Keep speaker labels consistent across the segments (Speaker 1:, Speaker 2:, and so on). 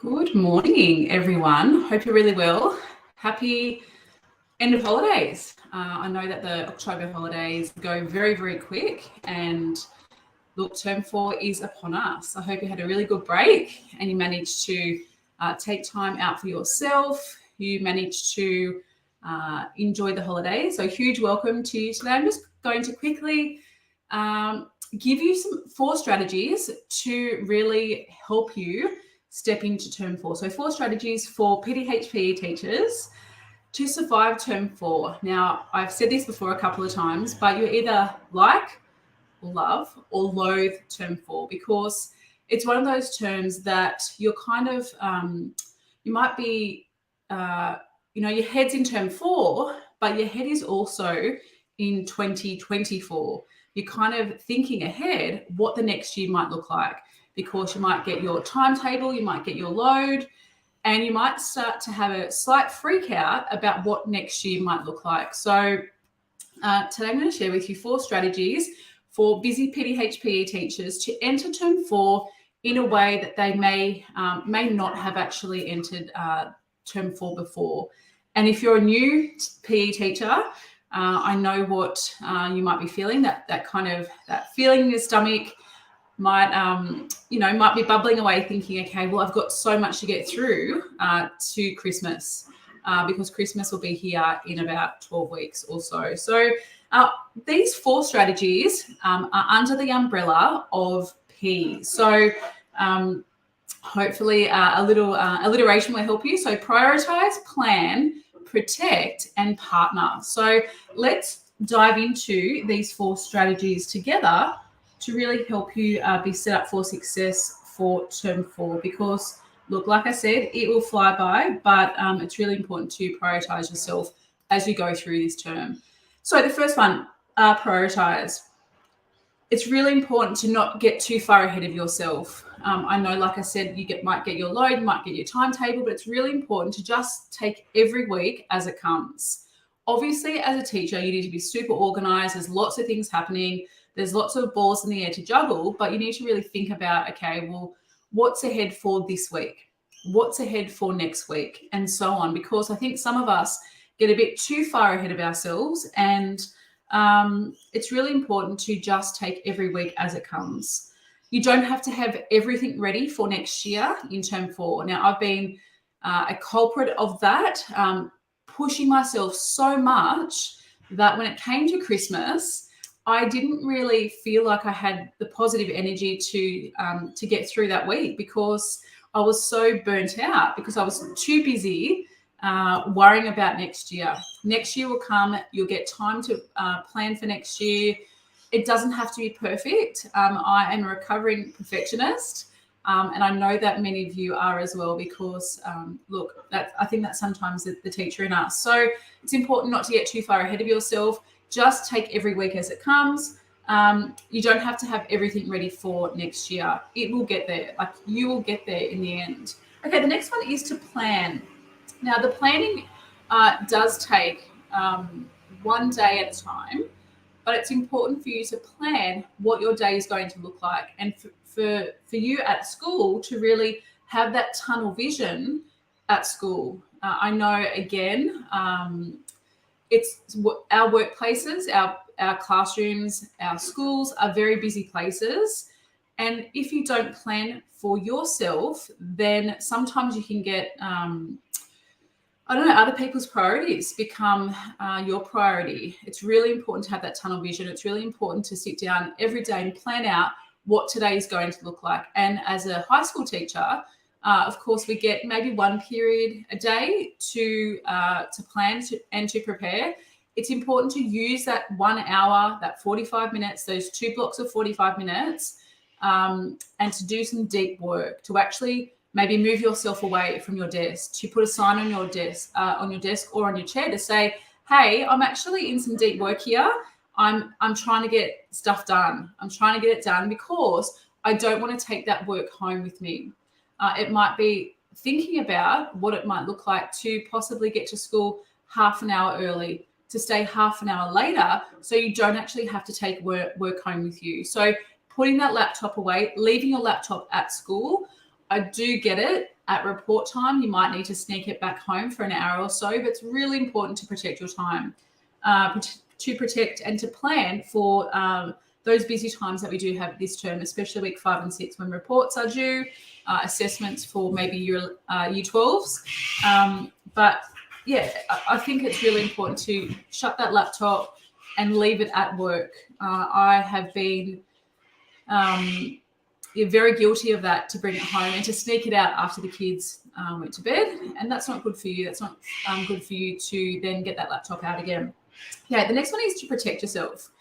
Speaker 1: Good morning, everyone. Hope you're really well. Happy end of holidays. I know that the October holidays go very, very quick, and look, term 4 is upon us. I hope you had a really good break and you managed to take time out for yourself. You managed to enjoy the holidays. So, huge welcome to you today. I'm just going to quickly give you some 4 strategies to really help you step into term 4. So 4 strategies for PTHPE teachers to survive term 4. Now, I've said this before a couple of times, but you either like, love, or loathe term 4 because it's one of those terms that you're kind of, you might be, your head's in term 4, but your head is also in 2024. You're kind of thinking ahead what the next year might look like, because you might get your timetable, you might get your load, and you might start to have a slight freak out about what next year might look like. So today I'm going to share with you 4 strategies for busy PTHPE teachers to enter term 4 in a way that they may not have actually entered term 4 before. And if you're a new PE teacher, I know what you might be feeling, that feeling in your stomach might be bubbling away thinking, okay, well, I've got so much to get through to Christmas because Christmas will be here in about 12 weeks or so. So these 4 strategies are under the umbrella of P. So hopefully a little alliteration will help you. So prioritize, plan, protect, and partner. So let's dive into these 4 strategies together to really help you be set up for success for term 4. Because look, like I said, it will fly by, but it's really important to prioritize yourself as you go through this term. So the first one, prioritize. It's really important to not get too far ahead of yourself. I know, like I said, might get your load, you might get your timetable, but it's really important to just take every week as it comes. Obviously, as a teacher, you need to be super organized. There's lots of things happening. There's lots of balls in the air to juggle, but you need to really think about, okay, well, what's ahead for this week? What's ahead for next week? And so on, because I think some of us get a bit too far ahead of ourselves, and it's really important to just take every week as it comes. You don't have to have everything ready for next year in term 4. Now, I've been a culprit of that, pushing myself so much that when it came to Christmas, I didn't really feel like I had the positive energy to get through that week, because I was so burnt out, because I was too busy worrying about next year. Next year will come. You'll get time to plan for next year. It doesn't have to be perfect. I am a recovering perfectionist, and I know that many of you are as well, because look, I think that's sometimes the teacher in us. So it's important not to get too far ahead of yourself. Just take every week as it comes. You don't have to have everything ready for next year. It will get there. Like, you will get there in the end. Okay, the next one is to plan. Now, the planning does take one day at a time, but it's important for you to plan what your day is going to look like, and for you at school to really have that tunnel vision at school. I know, again, it's our workplaces, our classrooms, our schools are very busy places. And if you don't plan for yourself, then sometimes you can get, other people's priorities become your priority. It's really important to have that tunnel vision. It's really important to sit down every day and plan out what today is going to look like. And as a high school teacher, of course, we get maybe one period a day to plan and to prepare. It's important to use that 1 hour, that 45 minutes, those 2 blocks of 45 minutes, and to do some deep work, to actually maybe move yourself away from your desk, to put a sign on your desk or on your chair to say, hey, I'm actually in some deep work here. I'm trying to get stuff done. I'm trying to get it done because I don't want to take that work home with me. It might be thinking about what it might look like to possibly get to school half an hour early, to stay half an hour later, so you don't actually have to take work home with you. So putting that laptop away, leaving your laptop at school, I do get it. at report time, you might need to sneak it back home for an hour or so, but it's really important to protect your time, to protect and to plan for those busy times that we do have this term, especially week 5 and 6 when reports are due, assessments for maybe year 12s. But yeah, I think it's really important to shut that laptop and leave it at work. I have been very guilty of that, to bring it home and to sneak it out after the kids went to bed. And that's not good for you. That's not good for you to then get that laptop out again. Okay, the next one is to protect yourself.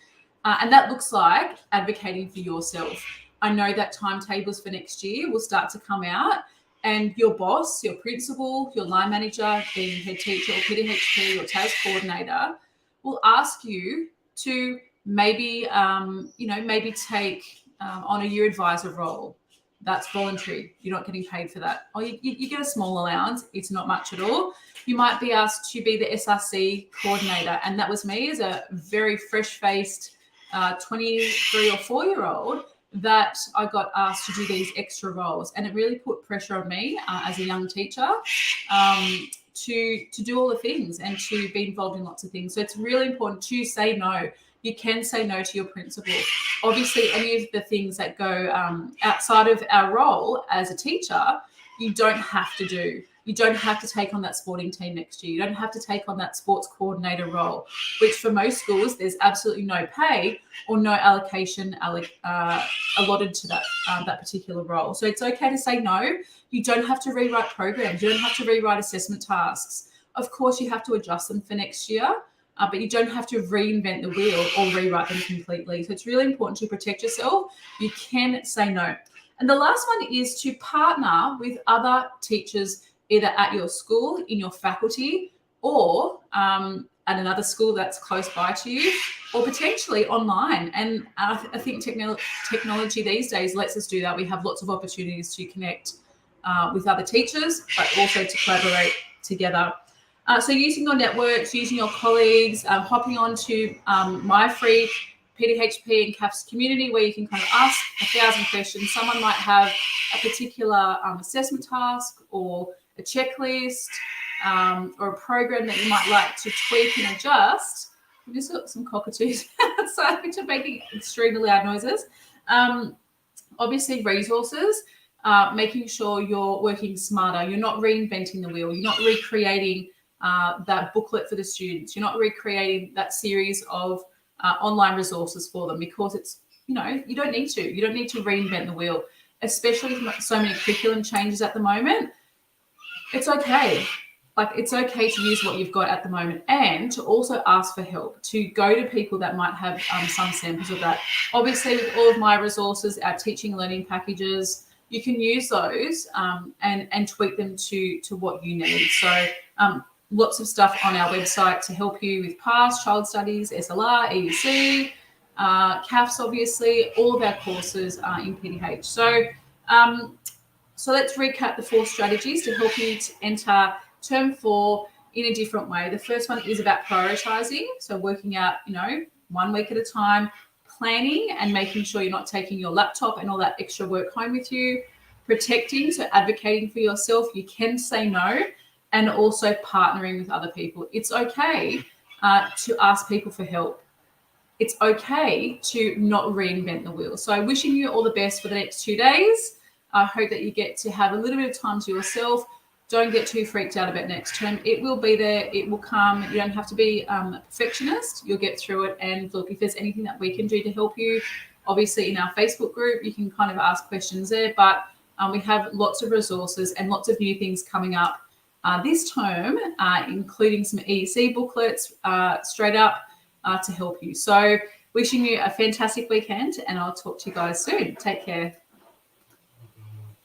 Speaker 1: And that looks like advocating for yourself. I know that timetables for next year will start to come out, and your boss, your principal, your line manager, being head teacher or PDHP or TAS coordinator, will ask you to maybe, maybe take on a year advisor role. That's voluntary. You're not getting paid for that. Or you get a small allowance. It's not much at all. You might be asked to be the SRC coordinator. And that was me as a very fresh-faced 23 or 4-year-old that I got asked to do these extra roles. And it really put pressure on me as a young teacher to do all the things and to be involved in lots of things. So it's really important to say no. You can say no to your principal. Obviously, any of the things that go outside of our role as a teacher, you don't have to do. You don't have to take on that sporting team next year. You don't have to take on that sports coordinator role, which for most schools, there's absolutely no pay or no allocation allotted to that particular role. So it's okay to say no. You don't have to rewrite programs. You don't have to rewrite assessment tasks. Of course, you have to adjust them for next year. But you don't have to reinvent the wheel or rewrite them completely. So it's really important to protect yourself. You can say no. And the last one is to partner with other teachers, either at your school, in your faculty, or at another school that's close by to you, or potentially online. And I think technology these days lets us do that. We have lots of opportunities to connect with other teachers, but also to collaborate together. So using your networks, using your colleagues, hopping onto my free PDHP and CAFS community where you can kind of ask 1,000 questions. Someone might have a particular assessment task or a checklist or a program that you might like to tweak and adjust. We've just got some cockatoos outside which are making extremely loud noises. Obviously, resources, making sure you're working smarter. You're not reinventing the wheel. You're not recreating that booklet for the students. You're not recreating that series of online resources for them, because it's, you don't need to. You don't need to reinvent the wheel, especially with so many curriculum changes at the moment. It's okay. It's okay to use what you've got at the moment, and to also ask for help, to go to people that might have some samples of that. Obviously, with all of my resources, our teaching and learning packages, you can use those and tweak them to what you need. So lots of stuff on our website to help you with PASS, Child Studies, SLR, EUC, CAFS, obviously. All of our courses are in PDH. So let's recap the 4 strategies to help you to enter Term 4 in a different way. The first one is about prioritising, so working out, 1 week at a time, planning and making sure you're not taking your laptop and all that extra work home with you. Protecting, so advocating for yourself. You can say no. And also partnering with other people. It's okay to ask people for help. It's okay to not reinvent the wheel. So wishing you all the best for the next 2 days. I hope that you get to have a little bit of time to yourself. Don't get too freaked out about next term. It will be there. It will come. You don't have to be a perfectionist. You'll get through it. And look, if there's anything that we can do to help you, obviously in our Facebook group, you can kind of ask questions there. But we have lots of resources and lots of new things coming up this term, including some EEC booklets straight up to help you. So wishing you a fantastic weekend, and I'll talk to you guys soon. Take care.